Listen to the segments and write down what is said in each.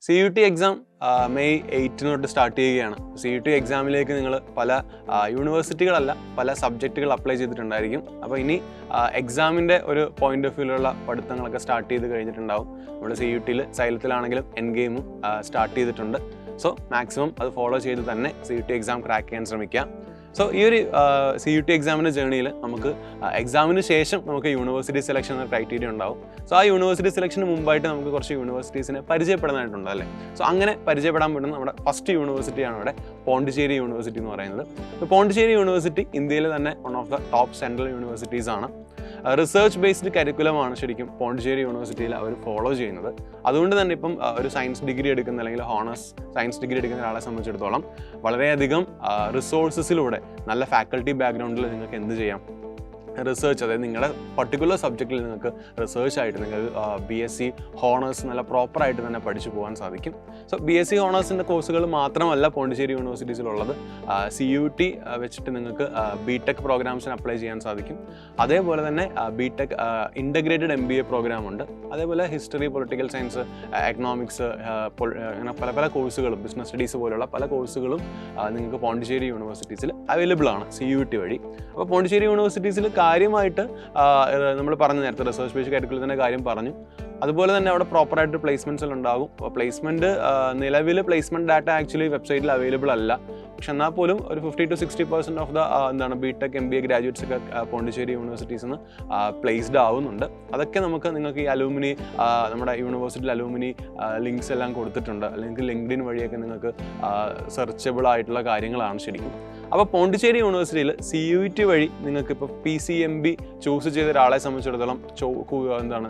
CUT exam May 8 തൊട്ട് start ചെയ്യുകയാണ്. CUT എക്സാമിലേക്ക് നിങ്ങൾ പല യൂണിവേഴ്സിറ്റികളല്ല പല സബ്ജക്റ്റുകൾ അപ്ലൈ ചെയ്തിട്ടുണ്ടായിരിക്കും. അപ്പോൾ ഇനി എക്സാമിൻ്റെ ഒരു പോയിന്റ് ഓഫ് വ്യൂവിലുള്ള പഠിത്തങ്ങളൊക്കെ സ്റ്റാർട്ട് ചെയ്ത് കഴിഞ്ഞിട്ടുണ്ടാവും. നമ്മുടെ CUTയിൽ സൈലത്തിലാണെങ്കിലും എൻ ഗെയിമും സ്റ്റാർട്ട് ചെയ്തിട്ടുണ്ട്. സോ മാക്സിമം അത് ഫോളോ ചെയ്ത് തന്നെ CUT എക്സാം ക്രാക്ക് ചെയ്യാൻ ശ്രമിക്കുക. സോ ഈ ഒരു CUT എക്സാമിൻ്റെ ജേണിയിൽ നമുക്ക് എക്സാമിന് ശേഷം നമുക്ക് യൂണിവേഴ്സിറ്റി സെലക്ഷൻ എന്ന ക്രൈറ്റീരിയ ഉണ്ടാവും. സോ ആ യൂണിവേഴ്സിറ്റി സെലക്ഷന് മുമ്പായിട്ട് നമുക്ക് കുറച്ച് യൂണിവേഴ്സിറ്റീസിനെ പരിചയപ്പെടാനായിട്ടുണ്ട് അല്ലേ. സോ അങ്ങനെ പരിചയപ്പെടാൻ പറ്റുന്ന നമ്മുടെ ഫസ്റ്റ് യൂണിവേഴ്സിറ്റിയാണ് ഇവിടെ പോണ്ടിച്ചേരി യൂണിവേഴ്സിറ്റി എന്ന് പറയുന്നത്. അപ്പോൾ പോണ്ടിച്ചേരി യൂണിവേഴ്സിറ്റി ഇന്ത്യയിലെ തന്നെ one of the top central universities ആണ്. റിസർച്ച് ബേസ്ഡ് കരിക്കുലമാണ് ശരിക്കും പോണ്ടിച്ചേരി യൂണിവേഴ്സിറ്റിയിൽ അവർ ഫോളോ ചെയ്യുന്നത്. അതുകൊണ്ട് തന്നെ ഇപ്പം ഒരു സയൻസ് ഡിഗ്രി എടുക്കുന്ന അല്ലെങ്കിൽ ഹോണേഴ്സ് സയൻസ് ഡിഗ്രി എടുക്കുന്ന ഒരാളെ സംബന്ധിച്ചിടത്തോളം വളരെയധികം റിസോഴ്സസിലൂടെ നല്ല ഫാക്കൽറ്റി ബാക്ക്ഗ്രൗണ്ടിൽ നിങ്ങൾക്ക് എന്ത് ചെയ്യാം, റിസർച്ച്, അതായത് നിങ്ങളുടെ പർട്ടിക്കുലർ സബ്ജക്റ്റിൽ നിങ്ങൾക്ക് റിസർച്ചായിട്ട് നിങ്ങൾക്ക് BSc ഹോണേഴ്സ് നല്ല പ്രോപ്പറായിട്ട് തന്നെ പഠിച്ചു പോകാൻ സാധിക്കും. സോ BSc ഹോണേഴ്സിൻ്റെ കോഴ്സുകൾ മാത്രമല്ല പോണ്ടിച്ചേരി യൂണിവേഴ്സിറ്റീസിലുള്ളത്. CUT വെച്ചിട്ട് നിങ്ങൾക്ക് BTech പ്രോഗ്രാംസിന് അപ്ലൈ ചെയ്യാൻ സാധിക്കും. അതേപോലെ തന്നെ BTech ഇൻ്റഗ്രേറ്റഡ് MBA പ്രോഗ്രാം ഉണ്ട്. അതേപോലെ ഹിസ്റ്ററി, പൊളിറ്റിക്കൽ സയൻസ്, എക്കണോമിക്സ്, അങ്ങനെ പല പല കോഴ്സുകളും, ബിസിനസ് സ്റ്റഡീസ് പോലുള്ള പല കോഴ്സുകളും നിങ്ങൾക്ക് പോണ്ടിച്ചേരി യൂണിവേഴ്സിറ്റീസിൽ അവൈലബിൾ ആണ് CUT വഴി. അപ്പോൾ പോണ്ടിച്ചേരി യൂണിവേഴ്സിറ്റീസിൽ കാര്യമായിട്ട് നമ്മൾ പറഞ്ഞ നേരത്തെ റിസർച്ച് ബേസ്ഡ് കരിക്കുലത്തിൻ്റെ കാര്യം പറഞ്ഞു. അതുപോലെ തന്നെ അവിടെ പ്രോപ്പറായിട്ട് പ്ലേസ്മെൻറ്റ്സ് ഉണ്ടാകും. അപ്പോൾ പ്ലേസ്മെൻറ്റ് നിലവിൽ പ്ലേസ്മെൻറ്റ് ഡാറ്റ ആക്ച്വലി വെബ്സൈറ്റിൽ അവൈലബിൾ അല്ല. പക്ഷെ എന്നാൽ പോലും ഒരു 50 to 60% of the BTech MBA graduates ഒക്കെ പോണ്ടിച്ചേരി യൂണിവേഴ്സിറ്റീസിൽ നിന്ന് പ്ലേസ്ഡ് ആവുന്നുണ്ട്. അതൊക്കെ നിങ്ങൾക്ക് ഈ അലൂമിനി, നമ്മുടെ യൂണിവേഴ്സിറ്റി അലൂമിനി ലിങ്ക്സ് എല്ലാം കൊടുത്തിട്ടുണ്ട്. അല്ലെങ്കിൽ ലിങ്ക്ഡിൻ വഴിയൊക്കെ നിങ്ങൾക്ക് സെർച്ചബിൾ ആയിട്ടുള്ള കാര്യങ്ങളാണ് ശരിക്കും. അപ്പോൾ പോണ്ടിച്ചേരി യൂണിവേഴ്സിറ്റിയിൽ CUT വഴി നിങ്ങൾക്ക് ഇപ്പോൾ PCMB ചൂസ് ചെയ്ത ഒരാളെ സംബന്ധിച്ചിടത്തോളം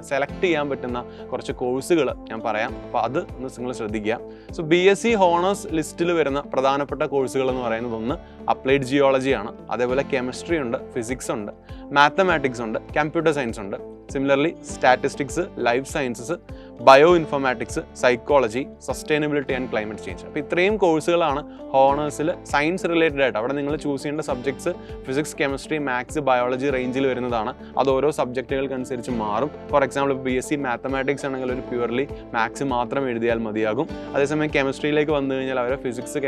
സെലക്ട് ചെയ്യാൻ പറ്റുന്ന കുറച്ച് കോഴ്സുകൾ ഞാൻ പറയാം. അപ്പോൾ അത് ഒന്ന് നിങ്ങൾ ശ്രദ്ധിക്കുക. സോ BSc ഹോണേഴ്സ് ലിസ്റ്റിൽ വരുന്ന പ്രധാനപ്പെട്ട കോഴ്സുകൾ എന്ന് പറയുന്നത് ഒന്ന് അപ്ലൈഡ് ജിയോളജിയാണ്. അതേപോലെ കെമിസ്ട്രി ഉണ്ട്, ഫിസിക്സ് ഉണ്ട്, മാത്തമാറ്റിക്സ് ഉണ്ട്, കമ്പ്യൂട്ടർ സയൻസ് ഉണ്ട്. Similarly statistics, life sciences, bio informatics, psychology, sustainability and climate change. അപ്പോൾ ഇത്രയും കോഴ്സുകളാണ് ഹോണേഴ്സിൽ സയൻസ് റിലേറ്റഡ് ആയിട്ട്. അവിടെ നിങ്ങൾ ചൂസ് ചെയ്യേണ്ട subjects physics, chemistry, maths, biology റേഞ്ചിൽ വരുന്നതാണ്. അത് ഓരോ സബ്ജക്റ്റുകൾക്കനുസരിച്ച് മാറും. ഫോർ എക്സാമ്പിൾ BSc മാത്തമാറ്റിക്സ് ആണെങ്കിൽ ഒരു പ്യുവർലി മാത്സ് മാത്രം എഴുതിയാൽ മതിയാകും. അതേസമയം കെമിസ്ട്രിയിലേക്ക് വന്നു കഴിഞ്ഞാൽ അവരെ ഫിസിക്സ്,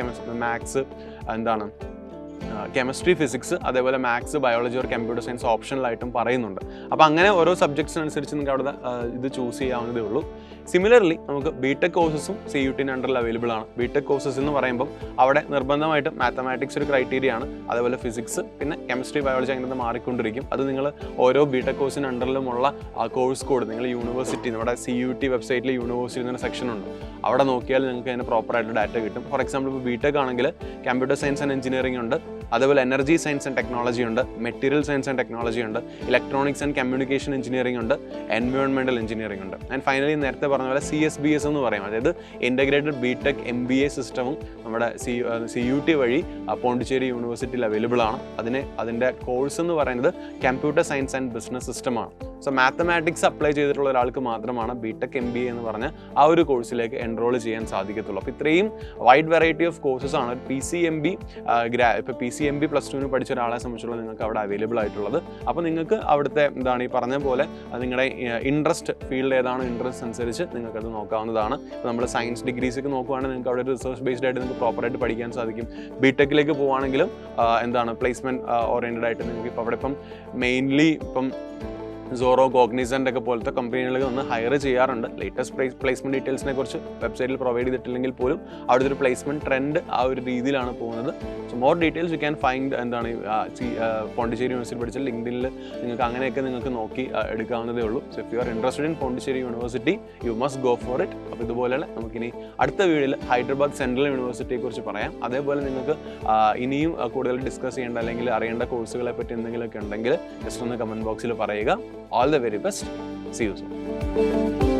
മാത്സ്, കെമിസ്ട്രി, ഫിസിക്സ്, അതേപോലെ maths, biology or computer science ഓപ്ഷണലായിട്ടും പറയുന്നുണ്ട്. അപ്പോൾ അങ്ങനെ ഓരോ സബ്ജക്ട്സിനനുസരിച്ച് നിങ്ങൾക്ക് അവിടെ ഇത് ചൂസ് ചെയ്യാവുന്നതേ ഉള്ളൂ. സിമിലർലി നമുക്ക് BTech കോഴ്സസും CUT അണ്ടറിൽ അവൈലബിൾ ആണ്. BTech കോഴ്സസ് എന്ന് പറയുമ്പം അവിടെ നിർബന്ധമായിട്ടും മാത്തമാറ്റിക്സ് ഒരു ക്രൈറ്റീരിയ ആണ്. അതേപോലെ ഫിസിക്സ്, പിന്നെ കെമിസ്ട്രി, ബയോളജി അങ്ങനെ മാറിക്കൊണ്ടിരിക്കും. അത് നിങ്ങൾ ഓരോ BTech കോഴ്സിന് അണ്ടറിലുമുള്ള കോഴ്സ് കോഡ് നിങ്ങൾ യൂണിവേഴ്സിറ്റി, നമ്മുടെ CUT വെബ്സൈറ്റിൽ യൂണിവേഴ്സിറ്റി എന്നൊരു സെക്ഷൻ ഉണ്ട്. അവിടെ നോക്കിയാൽ നിങ്ങൾക്ക് അതിന് പ്രോപ്പറായിട്ട് ഡാറ്റ കിട്ടും. ഫോർ എക്സാമ്പിൾ ഇപ്പോൾ BTech ആണെങ്കിൽ കമ്പ്യൂട്ടർ സയൻസ് ആൻഡ് എഞ്ചിനീയറിംഗ് ഉണ്ട്, അതേപോലെ എനർജി സയൻസ് ആൻഡ് ടെക്നോളജി ഉണ്ട്, മെറ്റീരിയൽ സയൻസ് ആൻഡ് ടെക്നോളജി ഉണ്ട്, ഇലക്ട്രോണിക്സ് ആൻഡ് കമ്മ്യൂണിക്കേഷൻ എഞ്ചിനീയറിംഗ് ഉണ്ട്, എൻവയോൺമെൻറ്റൽ എഞ്ചിനീയറിംഗ് ഉണ്ട്. ആൻഡ് ഫൈനലി നേരത്തെ പറഞ്ഞ പോലെ CSBS എന്ന് പറയും, അതായത് ഇൻ്റഗ്രേറ്റഡ് BTech MBA സിസ്റ്റമും നമ്മുടെ CUT വഴി പോണ്ടിച്ചേരി യൂണിവേഴ്സിറ്റിയിൽ അവൈലബിൾ ആണ്. അതിൻ്റെ കോഴ്സ് എന്ന് പറയുന്നത് കമ്പ്യൂട്ടർ സയൻസ് ആൻഡ് ബിസിനസ് സിസ്റ്റമാണ്. സോ മാത്തമാറ്റിക്സ് അപ്ലൈ ചെയ്തിട്ടുള്ള ഒരാൾക്ക് മാത്രമാണ് BTech MBA എന്ന് പറഞ്ഞ ആ ഒരു കോഴ്സിലേക്ക് എൻറോൾ ചെയ്യാൻ സാധിക്കത്തുള്ളൂ. അപ്പോൾ ഇത്രയും വൈഡ് വെറൈറ്റി ഓഫ് കോഴ്സസ് ആണ് PCMB ഇപ്പോൾ PCMB +2 പഠിച്ച ഒരാളെ സംബന്ധിച്ചുള്ള നിങ്ങൾക്ക് അവിടെ അവൈലബിൾ ആയിട്ടുള്ളത്. അപ്പോൾ നിങ്ങൾക്ക് അവിടുത്തെ ഈ പറഞ്ഞ പോലെ നിങ്ങളുടെ ഇൻട്രസ്റ്റ് ഫീൽഡ് ഏതാണോ ഇൻട്രസ്റ്റ് അനുസരിച്ച് നിങ്ങൾക്കത് നോക്കാവുന്നതാണ്. ഇപ്പോൾ നമ്മൾ സയൻസ് ഡിഗ്രീസൊക്കെ നോക്കുകയാണെങ്കിൽ നിങ്ങൾക്ക് അവിടെ റിസർച്ച് ബേസ്ഡ് ആയിട്ട് നിങ്ങൾക്ക് പ്രോപ്പറായിട്ട് പഠിക്കാൻ സാധിക്കും. BTechലേക്ക് പോവുകയാണെങ്കിലും പ്ലേസ്മെൻറ്റ് ഓറിയൻറ്റഡ് ആയിട്ട് നിങ്ങൾക്ക് ഇപ്പോൾ അവിടെ ഇപ്പം മെയിൻലി സോറോ, കോഗ്നിസൻ്റ് ഒക്കെ പോലത്തെ കമ്പനികളിൽ ഒന്ന് ഹയർ ചെയ്യാറുണ്ട്. ലേറ്റസ്റ്റ് പ്ലേസ്മെൻറ്റ് ഡീറ്റെയിൽസിനെ കുറിച്ച് വെബ്സൈറ്റിൽ പ്രൊവൈഡ് ചെയ്തിട്ടില്ലെങ്കിൽ പോലും അവിടുത്തെ ഒരു പ്ലേസ്മെൻറ്റ് ട്രെൻഡ് ആ ഒരു രീതിയിലാണ് പോകുന്നത്. So more details you can find Pondicherry university പഠിച്ച ലിങ്ക്ഡിനിൽ നിങ്ങൾക്ക് അങ്ങനെയൊക്കെ നിങ്ങൾക്ക് നോക്കി എടുക്കാവുന്നതേ ഉള്ളൂ. So if you are interested in Pondicherry university you must go for it. അപ്പോൾ ഇതുപോലെയുള്ള നമുക്കിനി അടുത്ത വീഡിയോയിൽ ഹൈദരാബാദ് സെൻട്രൽ യൂണിവേഴ്സിറ്റിയെ കുറിച്ച് പറയാം. അതേപോലെ നിങ്ങൾക്ക് ഇനിയും കൂടുതൽ ഡിസ്കസ് ചെയ്യേണ്ട അല്ലെങ്കിൽ അറിയേണ്ട കോഴ്സുകളെ പറ്റി എന്തെങ്കിലുമൊക്കെ ഉണ്ടെങ്കിൽ ജസ്റ്റ് ഒന്ന് കമൻറ്റ് ബോക്സിൽ പറയുക. All the very best. See you soon.